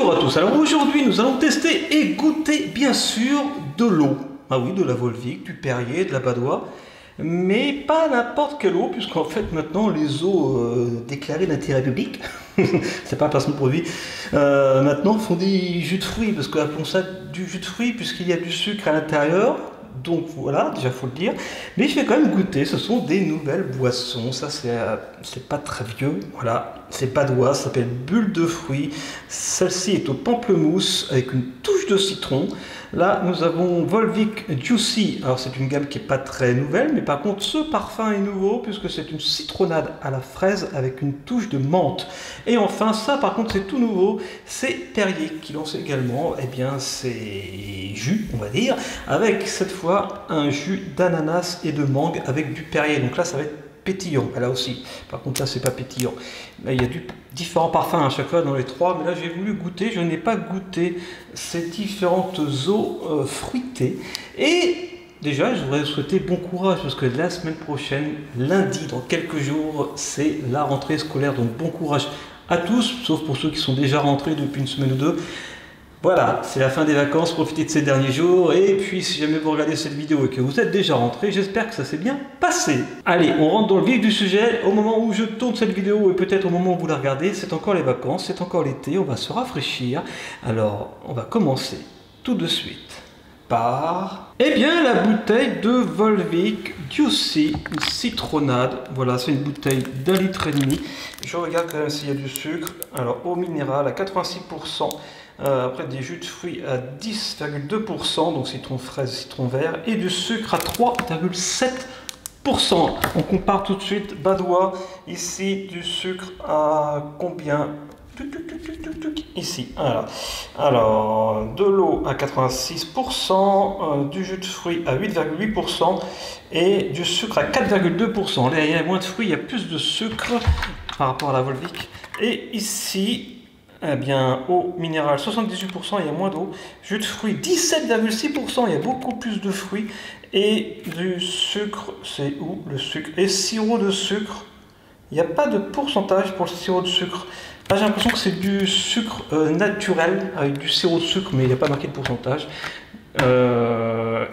Bonjour à tous, alors aujourd'hui nous allons tester et goûter bien sûr de l'eau. Ah oui, de la Volvic, du Perrier, de la Badoit, mais pas n'importe quelle eau, puisqu'en fait maintenant les eaux déclarées d'intérêt public, c'est pas un placement de produit, maintenant font des jus de fruits, parce qu'appelons ça du jus de fruits, puisqu'il y a du sucre à l'intérieur. Donc voilà, déjà faut le dire, mais je vais quand même goûter, ce sont des nouvelles boissons, ça c'est pas très vieux, voilà, c'est Badoit, ça s'appelle Bulle de fruits, celle-ci est au pamplemousse avec une touche de citron. Là nous avons Volvic Juicy, alors c'est une gamme qui est pas très nouvelle, mais par contre ce parfum est nouveau puisque c'est une citronnade à la fraise avec une touche de menthe. Et enfin ça par contre c'est tout nouveau, c'est Perrier qui lance également, eh bien c'est jus on va dire, avec cette fois un jus d'ananas et de mangue avec du Perrier, donc là ça va être pétillant, là aussi, par contre là c'est pas pétillant, là, il y a différents parfums à chaque fois dans les trois, mais là j'ai voulu goûter, je n'ai pas goûté ces différentes eaux fruitées, et déjà je voudrais souhaiter bon courage, parce que la semaine prochaine, lundi, dans quelques jours, c'est la rentrée scolaire, donc bon courage à tous, sauf pour ceux qui sont déjà rentrés depuis une semaine ou deux. Voilà, c'est la fin des vacances, profitez de ces derniers jours, et puis si jamais vous regardez cette vidéo et que vous êtes déjà rentré, j'espère que ça s'est bien passé. Allez, on rentre dans le vif du sujet. Au moment où je tourne cette vidéo, et peut-être au moment où vous la regardez, c'est encore les vacances, c'est encore l'été, on va se rafraîchir. Alors, on va commencer tout de suite par... Eh bien, la bouteille de Volvic Juicy, une citronnade. Voilà, c'est une bouteille d'1,5 litre. Je regarde quand même s'il y a du sucre. Alors, eau minérale à 86%. Après des jus de fruits à 10,2%, donc citron fraise, citron vert, et du sucre à 3,7%. On compare tout de suite Badoit, ici du sucre à combien? Ici, voilà. Alors, de l'eau à 86%, du jus de fruits à 8,8% et du sucre à 4,2%. Là, il y a moins de fruits, il y a plus de sucre par rapport à la Volvic. Et ici, eh bien, eau minérale 78%, il y a moins d'eau. Jus de fruits 17,6%, il y a beaucoup plus de fruits. Et du sucre, c'est où le sucre? Et sirop de sucre, il n'y a pas de pourcentage pour le sirop de sucre. Là, j'ai l'impression que c'est du sucre naturel avec du sirop de sucre, mais il n'y a pas marqué de pourcentage.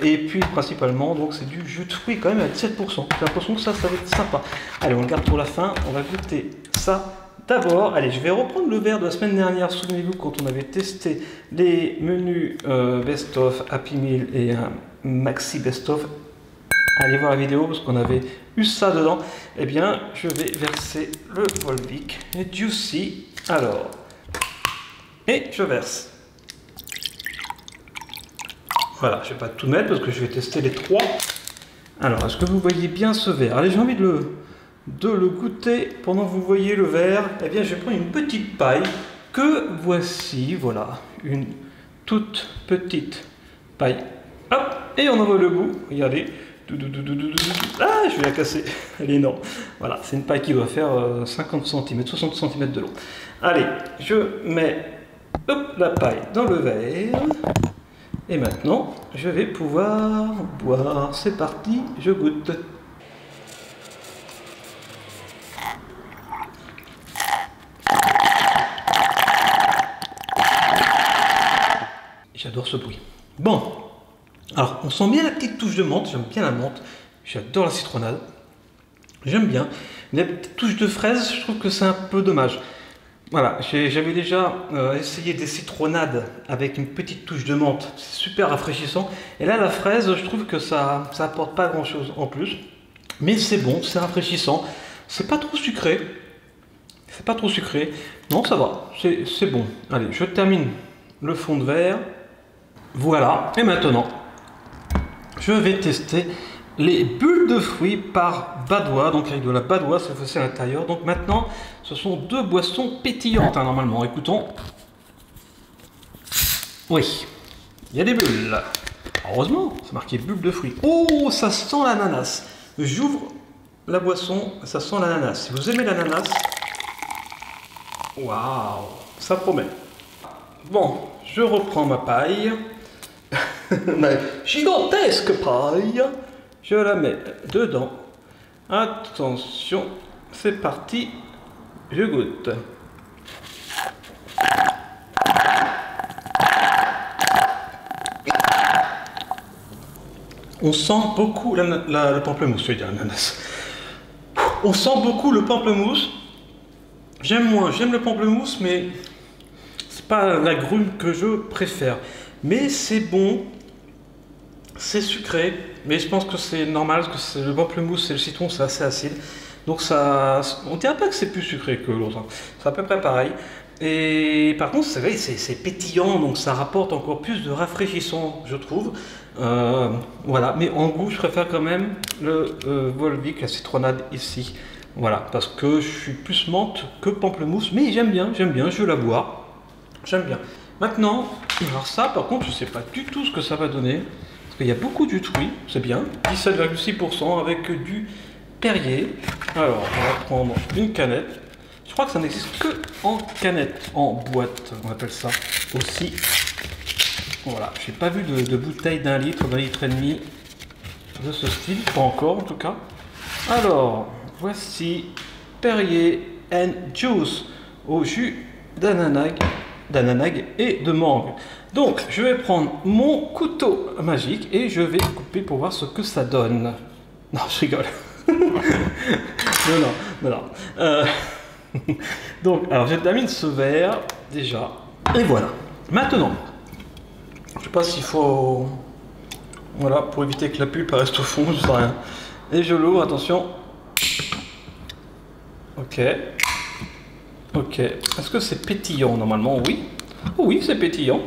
Et puis principalement, donc c'est du jus de fruits quand même à 17%. J'ai l'impression que ça va être sympa. Allez, on le garde pour la fin, on va goûter ça. D'abord, allez, je vais reprendre le verre de la semaine dernière. Souvenez-vous quand on avait testé les menus best-of, Happy Meal et un maxi best-of. Allez voir la vidéo parce qu'on avait eu ça dedans. Eh bien, je vais verser le Volvic Juicy. Alors, et je verse. Voilà, je ne vais pas tout mettre parce que je vais tester les trois. Alors, est-ce que vous voyez bien ce verre? Allez, j'ai envie de le goûter pendant que vous voyez le verre. Eh bien, je vais prendre une petite paille que voici, voilà, une toute petite paille. Hop, et on envoie le goût. Regardez. Ah, je vais la casser. Elle est énorme. Voilà, c'est une paille qui doit faire 50 cm, 60 cm de long. Allez, je mets hop, la paille dans le verre. Et maintenant, je vais pouvoir boire. C'est parti, je goûte. J'adore ce bruit. Bon, alors on sent bien la petite touche de menthe, j'aime bien la menthe, j'adore la citronnade, j'aime bien. La petite touche de fraise, je trouve que c'est un peu dommage. Voilà, j'avais déjà essayé des citronnades avec une petite touche de menthe, c'est super rafraîchissant. Et là la fraise, je trouve que ça apporte pas grand chose en plus. Mais c'est bon, c'est rafraîchissant, c'est pas trop sucré. C'est pas trop sucré, non ça va, c'est bon. Allez, je termine le fond de verre. Voilà, et maintenant, je vais tester les bulles de fruits par Badoit, donc avec de la Badoit, cette fois-ci à l'intérieur. Donc maintenant, ce sont deux boissons pétillantes, hein, normalement. Écoutons. Oui, il y a des bulles. Heureusement, c'est marqué bulles de fruits. Oh, ça sent l'ananas. J'ouvre la boisson, ça sent l'ananas. Si vous aimez l'ananas, waouh, ça promet. Bon, je reprends ma paille. Ma gigantesque paille, je la mets dedans. Attention, c'est parti, je goûte. On sent beaucoup le pamplemousse, je veux dire l'ananas. On sent beaucoup le pamplemousse. J'aime le pamplemousse, mais c'est pas l'agrume que je préfère. Mais c'est bon, c'est sucré, mais je pense que c'est normal parce que le pamplemousse et le citron c'est assez acide. Donc ça, on dirait pas que c'est plus sucré que l'autre, hein. C'est à peu près pareil. Et par contre, c'est vrai, c'est pétillant, donc ça rapporte encore plus de rafraîchissant, je trouve. Voilà, mais en goût, je préfère quand même le Volvic, la citronnade ici. Voilà, parce que je suis plus menthe que pamplemousse, mais j'aime bien, je vais la boire. J'aime bien. Maintenant, alors ça, par contre, je sais pas du tout ce que ça va donner. Parce qu'il y a beaucoup de jus de fruits, c'est bien. 17,6% avec du Perrier. Alors, on va prendre une canette. Je crois que ça n'existe que en canette, en boîte, on appelle ça aussi. Voilà, j'ai pas vu de bouteille d'un litre et demi de ce style, pas encore en tout cas. Alors, voici Perrier and Juice au jus d'ananas et de mangue. Donc, je vais prendre mon couteau magique et je vais couper pour voir ce que ça donne. Non, je rigole. non. Donc, alors je termine ce verre déjà. Et voilà. Maintenant, je sais pas s'il faut, voilà, pour éviter que la pulpe reste au fond, je sais rien. Et je l'ouvre, attention. Ok. Est-ce que c'est pétillant normalement? Oui. Oh oui, c'est pétillant.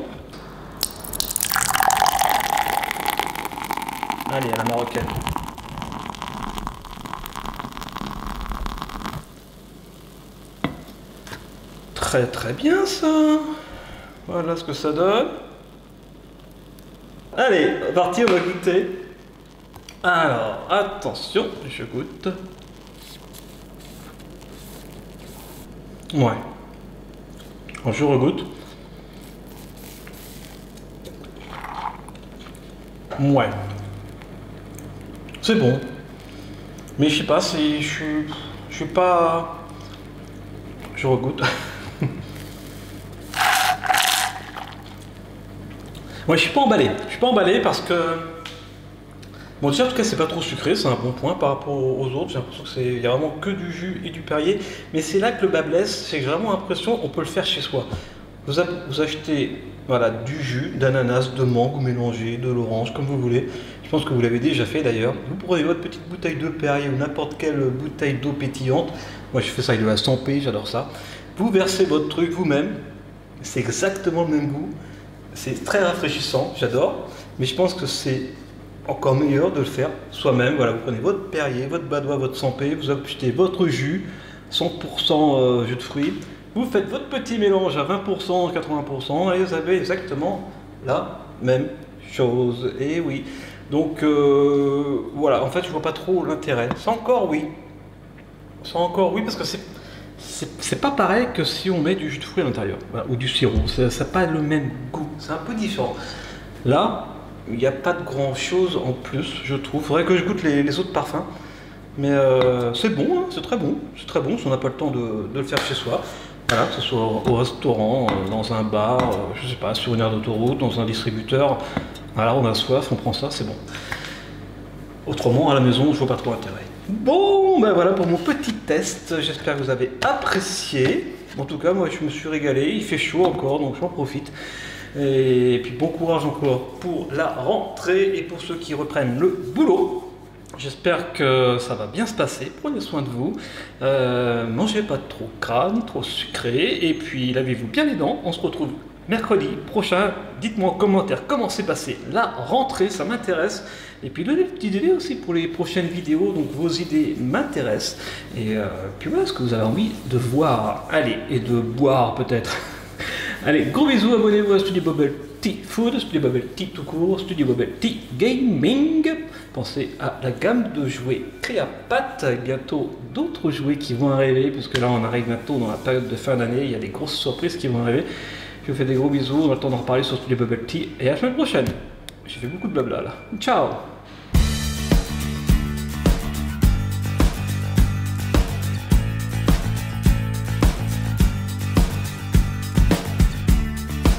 Allez, à la marocaine. Très bien ça. Voilà ce que ça donne. Allez, parti, on va goûter. Alors, attention, je goûte. Ouais. Alors, je regoute. Ouais. C'est bon. Mais je sais pas si je suis pas... Je regoute. Ouais, je suis pas emballé parce que bon, déjà en tout cas c'est pas trop sucré, c'est un bon point par rapport aux autres. J'ai l'impression que il y a vraiment que du jus et du Perrier, mais c'est là que le bas blesse, c'est que j'ai vraiment l'impression qu'on peut le faire chez soi. Vous achetez voilà du jus d'ananas, de mangue, vous mélangez de l'orange comme vous voulez. Je pense que vous l'avez déjà fait d'ailleurs. Vous prenez votre petite bouteille de Perrier ou n'importe quelle bouteille d'eau pétillante. Moi je fais ça avec de la 100p, j'adore ça. Vous versez votre truc vous-même, c'est exactement le même goût. C'est très rafraîchissant, j'adore, mais je pense que c'est encore meilleur de le faire soi-même. Voilà, vous prenez votre Perrier, votre Badois, votre 100p, vous achetez votre jus, 100% jus de fruits, vous faites votre petit mélange à 20%, 80%, et vous avez exactement la même chose. Et oui, donc voilà, en fait, je vois pas trop l'intérêt. C'est encore oui, parce que c'est pas pareil que si on met du jus de fruits à l'intérieur, voilà, ou du sirop, ça n'a pas le même goût, c'est un peu différent. Là, il n'y a pas de grand chose en plus, je trouve. Il faudrait que je goûte les autres parfums, mais c'est bon, hein, c'est très bon si on n'a pas le temps de le faire chez soi. Voilà, que ce soit au restaurant, dans un bar, je sais pas, sur une aire d'autoroute, dans un distributeur. Voilà, on a soif, on prend ça, c'est bon. Autrement, à la maison, je vois pas trop l'intérêt. Bon, ben voilà pour mon petit test. J'espère que vous avez apprécié. En tout cas, moi, je me suis régalé. Il fait chaud encore, donc j'en profite. Et puis, bon courage encore pour la rentrée et pour ceux qui reprennent le boulot. J'espère que ça va bien se passer. Prenez soin de vous. Mangez pas trop gras ni trop sucré. Et puis, lavez-vous bien les dents. On se retrouve mercredi prochain. Dites-moi en commentaire comment s'est passée la rentrée. Ça m'intéresse. Et puis donnez des petites idées aussi pour les prochaines vidéos, donc vos idées m'intéressent. Et puis voilà ce que vous avez envie de voir, allez, et de boire peut-être. Allez, gros bisous, abonnez-vous à Studio Bubble Tea Food, Studio Bubble Tea tout court, Studio Bubble Tea Gaming. Pensez à la gamme de jouets Créapat, bientôt d'autres jouets qui vont arriver, puisque là on arrive bientôt dans la période de fin d'année, il y a des grosses surprises qui vont arriver. Je vous fais des gros bisous, on a le temps d'en reparler sur Studio Bubble Tea, et à la semaine prochaine. J'ai fait beaucoup de blabla là. Ciao!